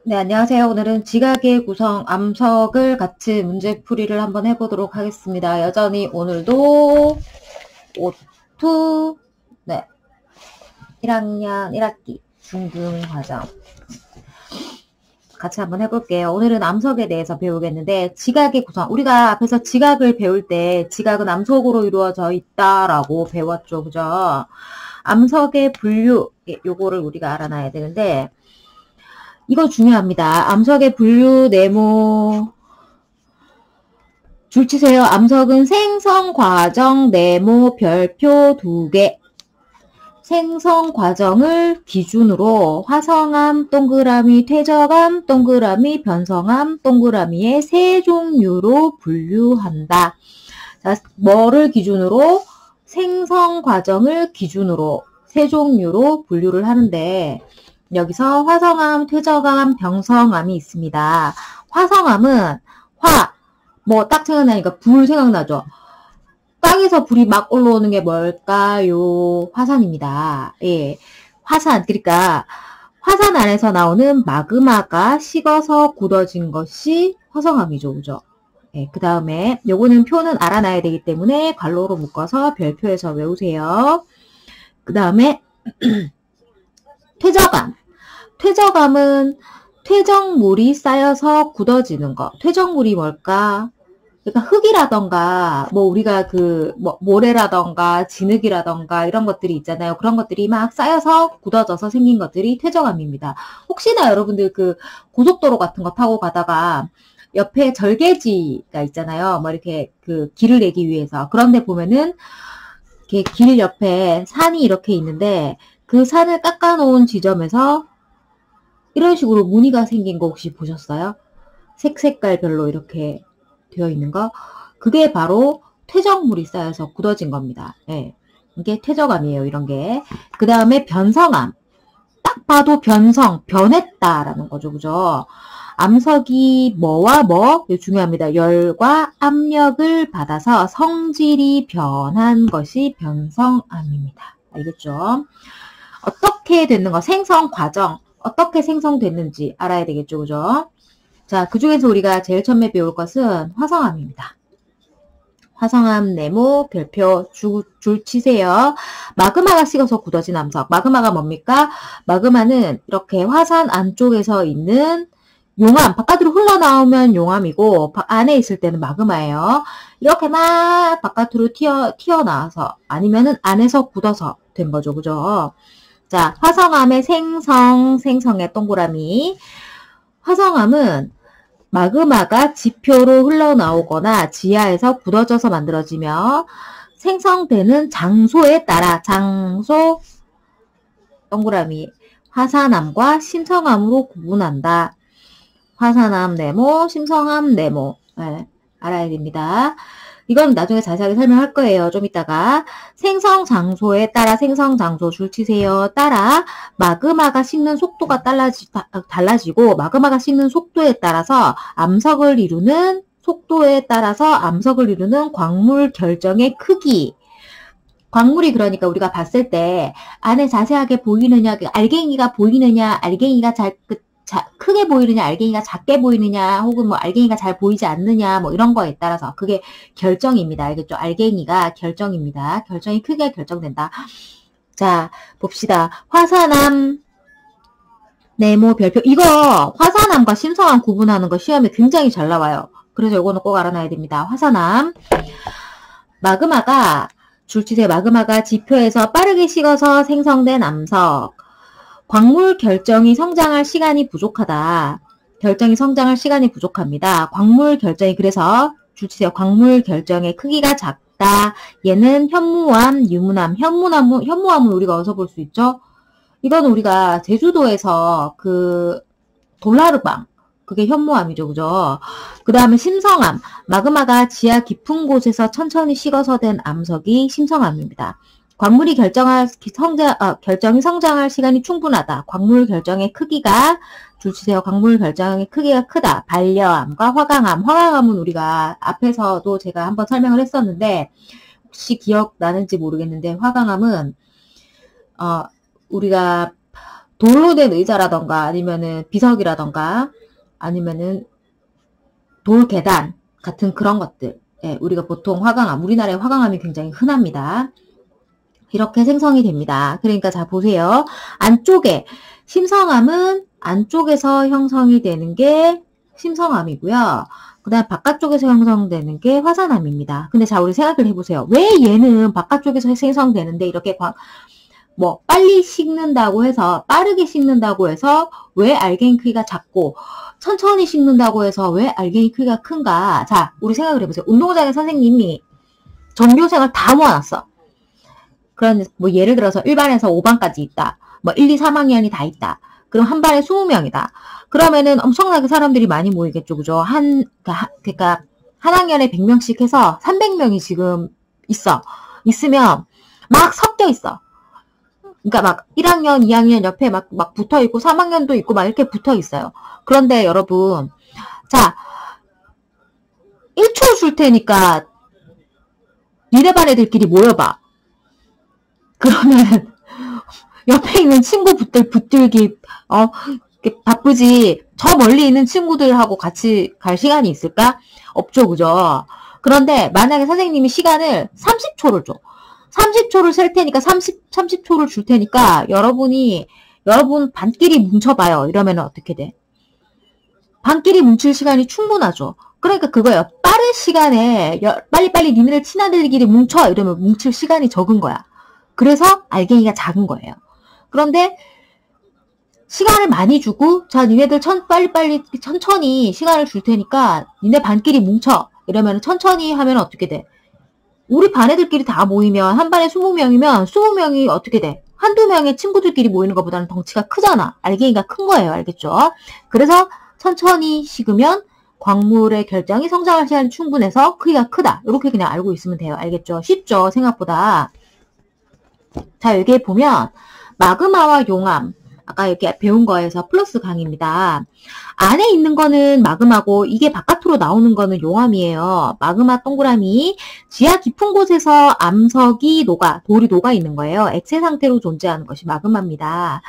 네, 안녕하세요. 오늘은 지각의 구성, 암석을 같이 문제풀이를 한번 해보도록 하겠습니다. 여전히 오늘도 O2, 네, 1학년 1학기 중등과정 같이 한번 해볼게요. 오늘은 암석에 대해서 배우겠는데, 지각의 구성, 우리가 앞에서 지각을 배울 때 지각은 암석으로 이루어져 있다라고 배웠죠. 그죠? 암석의 분류, 요거를 우리가 알아놔야 되는데, 이거 중요합니다. 암석의 분류, 네모, 줄 치세요. 암석은 생성 과정, 네모, 별표 2개. 생성 과정을 기준으로 화성암, 동그라미, 퇴적암, 동그라미, 변성암, 동그라미의 세 종류로 분류한다. 자, 뭐를 기준으로? 생성 과정을 기준으로 세 종류로 분류를 하는데, 여기서 화성암, 퇴적암, 병성암이 있습니다. 화성암은 딱 생각나니까 불 생각나죠? 땅에서 불이 막 올라오는 게 뭘까요? 화산입니다. 예. 화산. 그러니까 화산 안에서 나오는 마그마가 식어서 굳어진 것이 화성암이죠. 그죠? 예. 그 다음에 요거는 표는 알아놔야 되기 때문에 괄호로 묶어서 별표에서 외우세요. 그 다음에 퇴적암. 퇴적암은 퇴적물이 쌓여서 굳어지는 거. 퇴적물이 뭘까? 그러니까 흙이라던가, 우리가 모래라던가, 진흙이라던가, 이런 것들이 있잖아요. 그런 것들이 막 쌓여서 굳어져서 생긴 것들이 퇴적암입니다. 혹시나 여러분들 고속도로 같은 거 타고 가다가, 옆에 절개지가 있잖아요. 이렇게 길을 내기 위해서. 그런데 보면은, 이렇게 길 옆에 산이 이렇게 있는데, 그 산을 깎아놓은 지점에서 이런 식으로 무늬가 생긴 거 혹시 보셨어요? 색깔별로 이렇게 되어 있는 거? 그게 바로 퇴적물이 쌓여서 굳어진 겁니다. 예. 이게 퇴적암이에요, 이런 게. 그 다음에 변성암. 딱 봐도 변했다라는 거죠, 그죠? 암석이 뭐와 뭐? 이거 중요합니다. 열과 압력을 받아서 성질이 변한 것이 변성암입니다. 알겠죠? 어떻게 됐는 거? 생성 과정. 어떻게 생성됐는지 알아야 되겠죠, 그죠? 자, 그 중에서 우리가 제일 처음에 배울 것은 화성암입니다. 화성암, 네모, 별표, 줄 치세요. 마그마가 식어서 굳어진 암석. 마그마가 뭡니까? 마그마는 이렇게 화산 안쪽에서 있는 용암, 바깥으로 흘러나오면 용암이고, 안에 있을 때는 마그마예요. 이렇게 막 바깥으로 튀어나와서, 아니면은 안에서 굳어서 된 거죠, 그죠? 자, 화성암의 생성의 동그라미. 화성암은 마그마가 지표로 흘러나오거나 지하에서 굳어져서 만들어지며 생성되는 장소에 따라 동그라미 화산암과 심성암으로 구분한다. 화산암 네모, 심성암 네모. 네, 알아야 됩니다. 이건 나중에 자세하게 설명할 거예요. 좀 이따가. 생성 장소에 따라 생성 장소 줄 치세요. 따라 마그마가 식는 속도가 달라지고 마그마가 식는 속도에 따라서 암석을 이루는 광물 결정의 크기. 광물이 그러니까 우리가 봤을 때 안에 자세하게 보이느냐, 알갱이가 보이느냐, 알갱이가 크게 보이느냐, 알갱이가 작게 보이느냐, 혹은 알갱이가 잘 보이지 않느냐, 이런 거에 따라서 그게 결정입니다. 알겠죠? 알갱이가 결정입니다. 결정이 크게 결정된다. 자, 봅시다. 화산암, 네모, 별표. 이거 화산암과 심성암 구분하는 거 시험에 굉장히 잘 나와요. 그래서 이거는 꼭 알아놔야 됩니다. 화산암. 마그마가, 줄치세요. 마그마가 지표에서 빠르게 식어서 생성된 암석. 광물 결정이 성장할 시간이 부족하다. 결정이 성장할 시간이 부족합니다. 광물 결정이 그래서 줄치세요. 광물 결정의 크기가 작다. 얘는 현무암, 유문암. 현무암은 우리가 어디서 볼 수 있죠? 이건 우리가 제주도에서 돌라르방. 그게 현무암이죠. 그죠? 그 다음에 심성암. 마그마가 지하 깊은 곳에서 천천히 식어서 된 암석이 심성암입니다. 광물이 결정이 성장할 시간이 충분하다. 광물 결정의 크기가, 줄치세요. 광물 결정의 크기가 크다. 반려암과 화강암. 화강암은 우리가 앞에서도 제가 한번 설명을 했었는데, 혹시 기억나는지 모르겠는데, 화강암은, 우리가 돌로 된 의자라던가 아니면은 비석이라던가 아니면은 돌 계단 같은 그런 것들. 예, 우리가 보통 화강암, 우리나라의 화강암이 굉장히 흔합니다. 이렇게 생성이 됩니다. 그러니까 자 보세요. 안쪽에 심성암은 안쪽에서 형성이 되는 게 심성암이고요. 그 다음 바깥쪽에서 형성되는 게 화산암입니다. 근데 자 우리 생각을 해보세요. 왜 얘는 바깥쪽에서 생성되는데 이렇게 뭐 빨리 식는다고 해서 빠르게 식는다고 해서 왜 알갱이 크기가 작고 천천히 식는다고 해서 왜 알갱이 크기가 큰가? 자 우리 생각을 해보세요. 운동장에 선생님이 전교생을 다 모아놨어. 그런 뭐 예를 들어서 1반에서 5반까지 있다. 뭐 1, 2, 3학년이 다 있다. 그럼 한 반에 20명이다. 그러면은 엄청나게 사람들이 많이 모이겠죠. 그죠? 그러니까 한 학년에 100명씩 해서 300명이 지금 있으면 막 섞여 있어. 그러니까 막 1학년, 2학년 옆에 막 붙어 있고 3학년도 있고 막 이렇게 붙어 있어요. 그런데 여러분, 자 1초 줄 테니까 니네 반 애들끼리 모여봐. 그러면 옆에 있는 친구들 붙들기 바쁘지. 저 멀리 있는 친구들하고 같이 갈 시간이 있을까? 없죠, 그죠? 그런데 만약에 선생님이 시간을 30초를 줘. 30초를 셀 테니까 30초를 줄 테니까 여러분 반끼리 뭉쳐봐요. 이러면 어떻게 돼? 반끼리 뭉칠 시간이 충분하죠. 그러니까 그거예요. 빠른 시간에 빨리빨리 니네들 친아들끼리 뭉쳐 이러면 뭉칠 시간이 적은 거야. 그래서 알갱이가 작은 거예요. 그런데 시간을 많이 주고 자 니네들 빨리빨리 천천히 시간을 줄 테니까 니네 반끼리 뭉쳐 이러면 천천히 하면 어떻게 돼? 우리 반 애들끼리 다 모이면 한 반에 20명이면 20명이 어떻게 돼? 한두 명의 친구들끼리 모이는 것보다는 덩치가 크잖아. 알갱이가 큰 거예요. 알겠죠? 그래서 천천히 식으면 광물의 결정이 성장할 시간이 충분해서 크기가 크다. 이렇게 그냥 알고 있으면 돼요. 알겠죠? 쉽죠? 생각보다. 자, 여기에 보면 마그마와 용암, 아까 이렇게 배운 거에서 플러스 강입니다. 안에 있는 거는 마그마고 이게 바깥으로 나오는 거는 용암이에요. 마그마 동그라미, 지하 깊은 곳에서 돌이 녹아 있는 거예요. 액체 상태로 존재하는 것이 마그마입니다.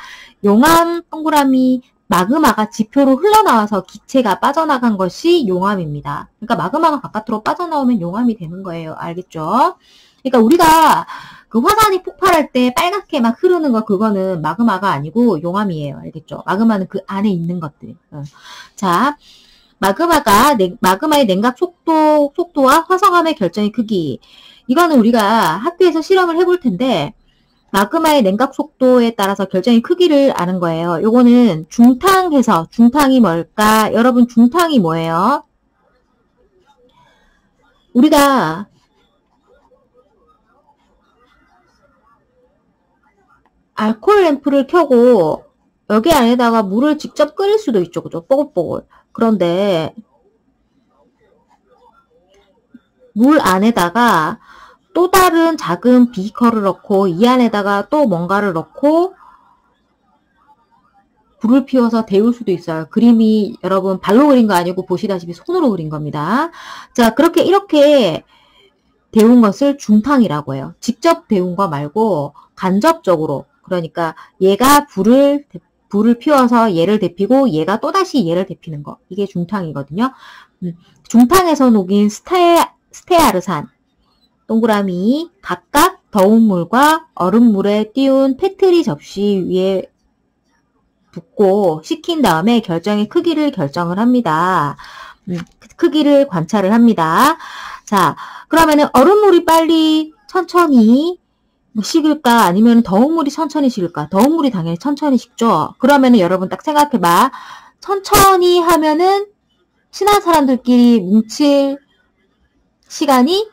용암 동그라미, 마그마가 지표로 흘러나와서 기체가 빠져나간 것이 용암입니다. 그러니까 마그마가 바깥으로 빠져나오면 용암이 되는 거예요. 알겠죠? 그러니까 우리가 그 화산이 폭발할 때 빨갛게 막 흐르는 거 그거는 마그마가 아니고 용암이에요. 알겠죠? 마그마는 그 안에 있는 것들. 자, 마그마의 냉각 속도와 화성암의 결정의 크기. 이거는 우리가 학교에서 실험을 해볼 텐데 마그마의 냉각 속도에 따라서 결정의 크기를 아는 거예요. 요거는 중탕이 뭘까? 여러분 중탕이 뭐예요? 우리가 알코올 램프를 켜고 여기 안에다가 물을 직접 끓일 수도 있죠. 그죠? 뽀글뽀글. 그런데 물 안에다가 또 다른 작은 비커를 넣고 이 안에다가 또 뭔가를 넣고 불을 피워서 데울 수도 있어요. 그림이 여러분 발로 그린 거 아니고 보시다시피 손으로 그린 겁니다. 자, 이렇게 데운 것을 중탕이라고 해요. 직접 데운 거 말고 간접적으로. 그러니까 얘가 불을 피워서 얘를 데피고 얘가 또다시 얘를 데피는 거. 이게 중탕이거든요. 중탕에서 녹인 스테아르산, 동그라미, 각각 더운 물과 얼음물에 띄운 페트리 접시 위에 붓고 식힌 다음에 결정의 크기를 결정을 합니다. 크기를 관찰을 합니다. 자, 그러면은 얼음물이 빨리 천천히 식을까? 아니면 더운 물이 천천히 식을까? 더운 물이 당연히 천천히 식죠. 그러면은 여러분 딱 생각해봐. 천천히 하면은 친한 사람들끼리 뭉칠 시간이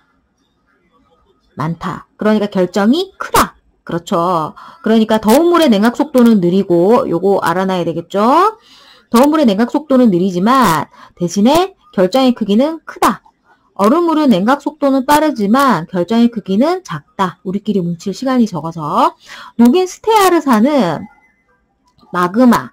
많다. 그러니까 결정이 크다. 그렇죠. 그러니까 더운 물의 냉각 속도는 느리고 요거 알아놔야 되겠죠. 더운 물의 냉각 속도는 느리지만 대신에 결정의 크기는 크다. 얼음물은 냉각 속도는 빠르지만 결정의 크기는 작다. 우리끼리 뭉칠 시간이 적어서. 녹인 스테아르산은 마그마고요.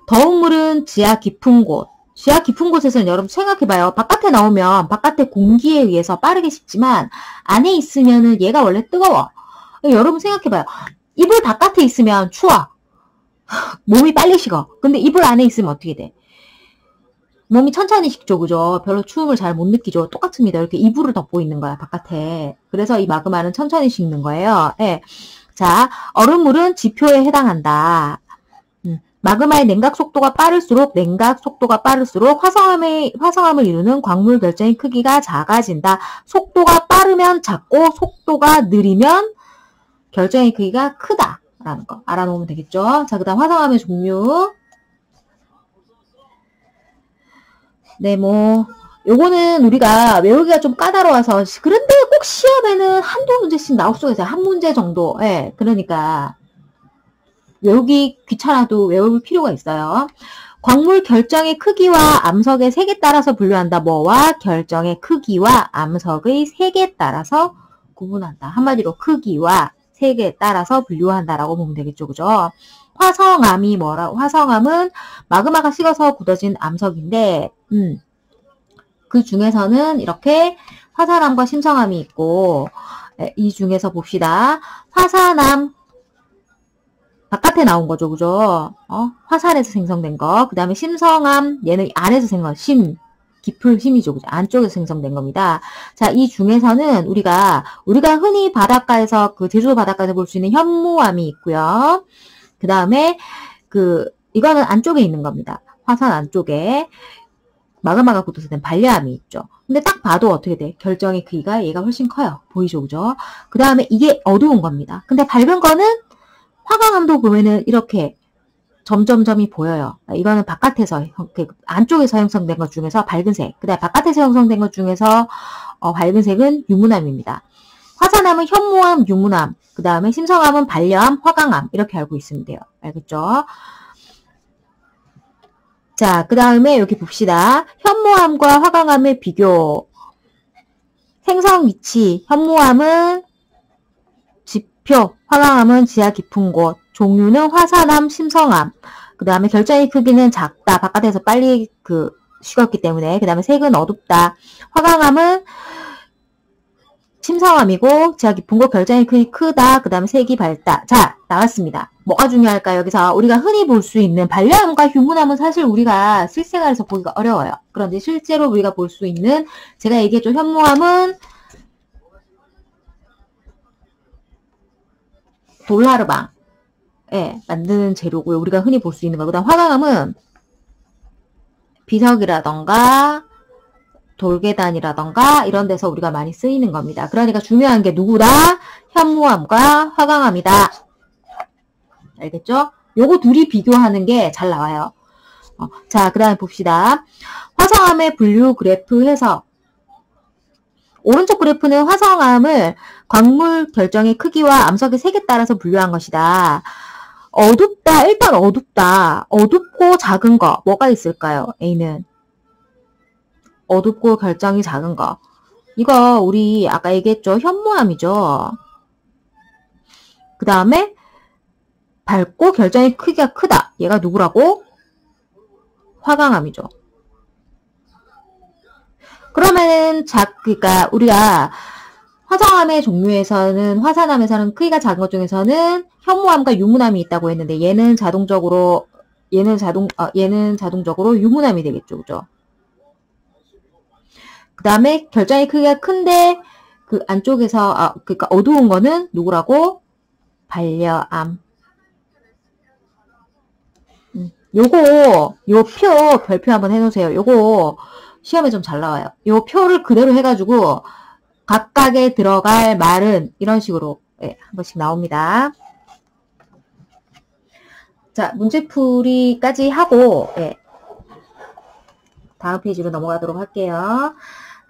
더운 물은 지하 깊은 곳에서는 여러분 생각해봐요. 바깥에 나오면 바깥의 공기에 의해서 빠르게 식지만 안에 있으면은 얘가 원래 뜨거워. 여러분 생각해봐요. 이불 바깥에 있으면 추워. 몸이 빨리 식어. 근데 이불 안에 있으면 어떻게 돼? 몸이 천천히 식죠, 그죠? 별로 추움을 잘 못 느끼죠. 똑같습니다. 이렇게 이불을 덮고 있는 거야, 바깥에. 그래서 이 마그마는 천천히 식는 거예요. 예. 자, 얼음물은 지표에 해당한다. 마그마의 냉각 속도가 빠를수록 화성암을 이루는 광물 결정의 크기가 작아진다. 속도가 빠르면 작고 속도가 느리면 결정의 크기가 크다라는 거 알아놓으면 되겠죠. 자, 그다음 화성암의 종류. 네, 요거는 우리가 외우기가 좀 까다로워서, 그런데 꼭 시험에는 한두 문제씩 나올 수가 있어요. 한 문제 정도. 예, 그러니까, 외우기 귀찮아도 외울 필요가 있어요. 광물 결정의 크기와 암석의 색에 따라서 분류한다. 뭐와 결정의 크기와 암석의 색에 따라서 구분한다. 한마디로 크기와 색에 따라서 분류한다라고 보면 되겠죠. 그죠? 화성암이 화성암은 마그마가 식어서 굳어진 암석인데, 그 중에서는 이렇게 화산암과 심성암이 있고, 이 중에서 봅시다. 화산암, 바깥에 나온 거죠. 그죠? 화산에서 생성된 거. 그 다음에 심성암, 얘는 안에서 생성된 깊은 힘이죠. 그죠? 안쪽에서 생성된 겁니다. 자, 이 중에서는 우리가 흔히 바닷가에서, 제주도 바닷가에서 볼 수 있는 현무암이 있고요. 그 다음에, 이거는 안쪽에 있는 겁니다. 화산 안쪽에. 마그마가 굳어서 된 반려암이 있죠. 근데 딱 봐도 어떻게 돼? 결정의 크기가 얘가 훨씬 커요. 보이죠? 그죠? 그 다음에 이게 어두운 겁니다. 근데 밝은 거는 화강암도 보면은 이렇게 점점점이 보여요. 이거는 바깥에서, 안쪽에서 형성된 것 중에서 밝은색. 그 다음에 바깥에서 형성된 것 중에서 밝은 색은 유문암입니다. 화산암은 현무암, 유문암. 그 다음에 심성암은 반려암, 화강암. 이렇게 알고 있으면 돼요. 알겠죠? 자, 그 다음에 여기 봅시다. 현무암과 화강암의 비교. 생성 위치. 현무암은 지표, 화강암은 지하 깊은 곳. 종류는 화산암, 심성암. 그 다음에 결정의 크기는 작다. 바깥에서 빨리 식었기 때문에. 그 다음에 색은 어둡다. 화강암은 심성암이고 지하 깊은 곳, 결정의 크기 크다. 그 다음에 색이 밝다. 자, 나왔습니다. 뭐가 중요할까요? 여기서 우리가 흔히 볼 수 있는 반려암과 휴문암은 사실 우리가 실생활에서 보기가 어려워요. 그런데 실제로 우리가 볼 수 있는, 제가 얘기했죠. 현무암은 돌나르방 만드는 재료고요. 우리가 흔히 볼 수 있는 거. 그 다음 화강암은 비석이라던가 돌계단이라던가 이런 데서 우리가 많이 쓰이는 겁니다. 그러니까 중요한 게 누구다? 현무암과 화강암이다. 알겠죠? 요거 둘이 비교하는 게 잘 나와요. 자, 그 다음에 봅시다. 화성암의 분류 그래프 해석. 오른쪽 그래프는 화성암을 광물 결정의 크기와 암석의 색에 따라서 분류한 것이다. 어둡다. 일단 어둡다. 어둡고 작은 거. 뭐가 있을까요? A는. 어둡고 결정이 작은 거. 이거 우리 아까 얘기했죠. 현무암이죠. 그 다음에 밝고 결정의 크기가 크다. 얘가 누구라고? 화강암이죠. 그러면은 그러니까 우리가 화성암의 종류에서는, 화산암에서는 크기가 작은 것 중에서는 현무암과 유문암이 있다고 했는데 얘는 자동적으로 유문암이 되겠죠. 그죠? 그 다음에 결정의 크기가 큰데 그 안쪽에서 그러니까 어두운 거는 누구라고? 반려암. 요 별표 한번 해놓으세요. 요거 시험에 좀 잘 나와요. 요 표를 그대로 해가지고 각각에 들어갈 말은 이런 식으로 한 번씩 나옵니다. 자, 문제풀이까지 하고 다음 페이지로 넘어가도록 할게요.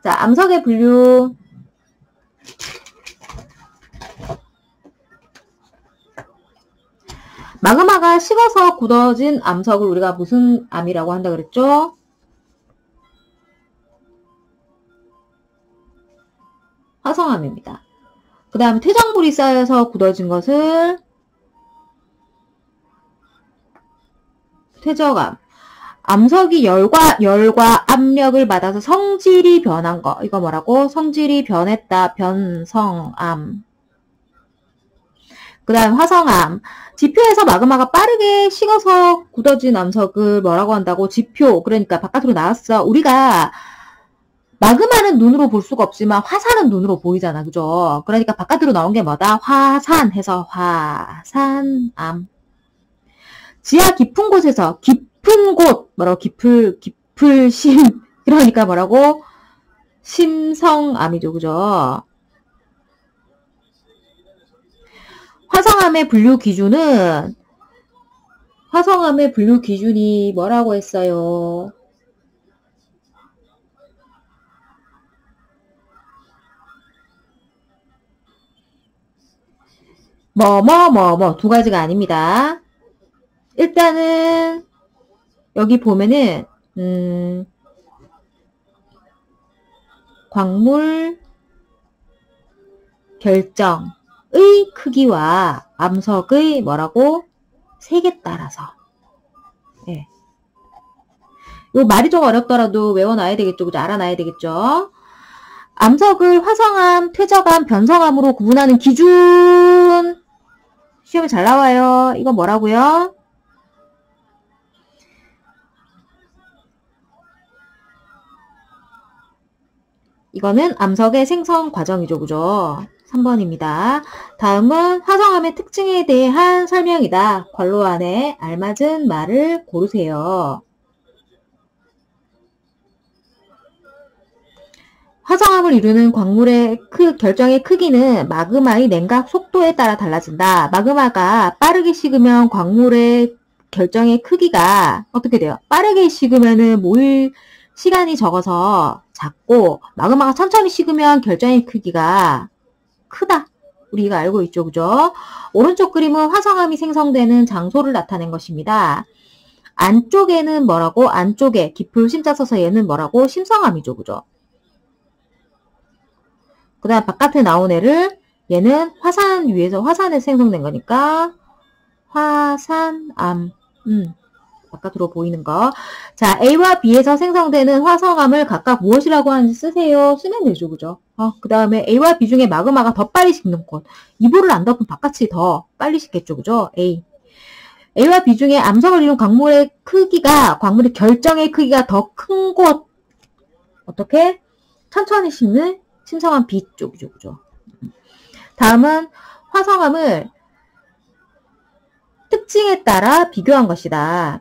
자, 암석의 분류. 마그마가 식어서 굳어진 암석을 우리가 무슨 암이라고 한다 그랬죠? 화성암입니다. 그 다음에 퇴적물이 쌓여서 굳어진 것을 퇴적암. 암석이 열과 압력을 받아서 성질이 변한 거. 이거 뭐라고? 성질이 변했다. 변성암. 그 다음 화성암. 지표에서 마그마가 빠르게 식어서 굳어진 암석을 뭐라고 한다고? 지표. 그러니까 바깥으로 나왔어. 우리가 마그마는 눈으로 볼 수가 없지만 화산은 눈으로 보이잖아. 그죠? 그러니까 바깥으로 나온 게 뭐다? 화산 해서 화산암. 지하 깊은 곳에서 깊은 곳 뭐라고? 깊을심. 그러니까 뭐라고? 심성암이죠. 그죠? 화성암의 분류 기준이 뭐라고 했어요? 두 가지가 아닙니다. 일단은 여기 보면은 광물 결정의 크기와 암석의 뭐라고? 색에 따라서. 예. 요 말이 좀 어렵더라도 외워놔야 되겠죠. 그죠? 알아놔야 되겠죠. 암석을 화성암, 퇴적암, 변성암으로 구분하는 기준. 시험에 잘 나와요. 이거 뭐라고요? 이거는 암석의 생성 과정이죠. 그죠? 3번입니다. 다음은 화성암의 특징에 대한 설명이다. 괄호 안에 알맞은 말을 고르세요. 화성암을 이루는 광물의 결정의 크기는 마그마의 냉각 속도에 따라 달라진다. 마그마가 빠르게 식으면 광물의 결정의 크기가 어떻게 돼요? 빠르게 식으면은 모일 시간이 적어서 작고, 마그마가 천천히 식으면 결정의 크기가 크다. 우리가 알고 있죠. 그죠? 오른쪽 그림은 화성암이 생성되는 장소를 나타낸 것입니다. 안쪽에는 뭐라고? 안쪽에 깊을 심자 써서 얘는 뭐라고? 심성암이죠. 그죠? 그 다음 바깥에 나온 애를 얘는 화산 위에서 화산에서 생성된 거니까 화산암. 바깥으로 보이는 거. 자, A와 B에서 생성되는 화성암을 각각 무엇이라고 하는지 쓰세요. 쓰면 되죠. 그죠? 그 다음에 A와 B 중에 마그마가 더 빨리 식는 곳. 이불을 안 덮으면 바깥이 더 빨리 식겠죠. 그죠? A. A와 B 중에 암석을 이룬 광물의 크기가, 광물의 결정의 크기가 더 큰 곳. 어떻게? 천천히 식는 심성암 B 쪽이죠. 그죠? 다음은 화성암을 특징에 따라 비교한 것이다.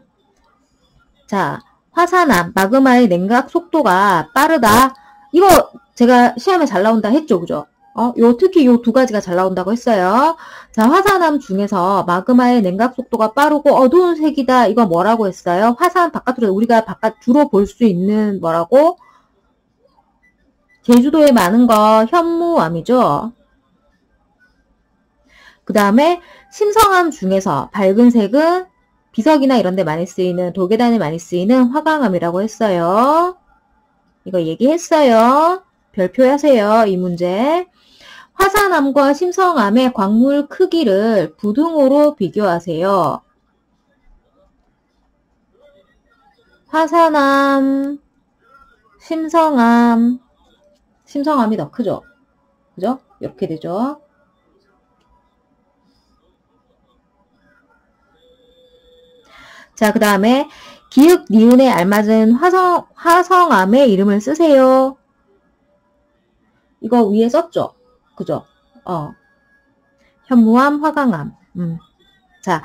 자, 화산암, 마그마의 냉각 속도가 빠르다. 이거 제가 시험에 잘 나온다 했죠. 그죠? 특히 요 두 가지가 잘 나온다고 했어요. 자, 화산암 중에서 마그마의 냉각 속도가 빠르고 어두운 색이다. 이거 뭐라고 했어요? 화산 바깥으로, 우리가 주로 볼 수 있는 뭐라고? 제주도에 많은 거 현무암이죠. 그 다음에 심성암 중에서 밝은 색은 비석이나 이런 데 많이 쓰이는, 돌계단에 많이 쓰이는 화강암이라고 했어요. 이거 얘기했어요. 별표 하세요. 이 문제. 화산암과 심성암의 광물 크기를 부등호로 비교하세요. 화산암, 심성암이 더 크죠? 그죠? 이렇게 되죠? 자, 그 다음에 기역, 니은에 알맞은 화성암의 이름을 쓰세요. 이거 위에 썼죠? 그죠? 현무암, 화강암. 자,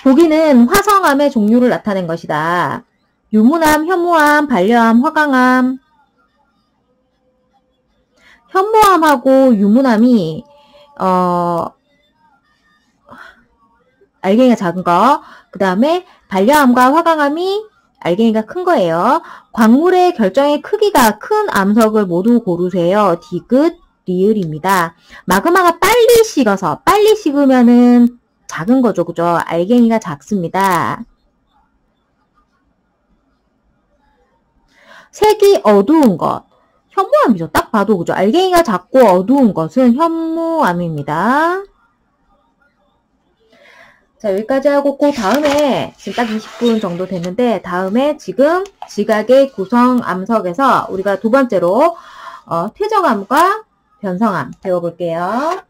보기는 화성암의 종류를 나타낸 것이다. 유문암, 현무암, 반려암, 화강암. 현무암하고 유문암이 알갱이가 작은 거. 그 다음에 반려암과 화강암이 알갱이가 큰 거예요. 광물의 결정의 크기가 큰 암석을 모두 고르세요. 디귿, 리을입니다. 마그마가 빨리 식으면은 작은 거죠. 그죠? 알갱이가 작습니다. 색이 어두운 것. 현무암이죠. 딱 봐도 그죠? 알갱이가 작고 어두운 것은 현무암입니다. 자, 여기까지 하고 그 다음에 지금 딱 20분 정도 됐는데 다음에 지금 지각의 구성 암석에서 우리가 두 번째로 퇴적암과 변성암 배워볼게요.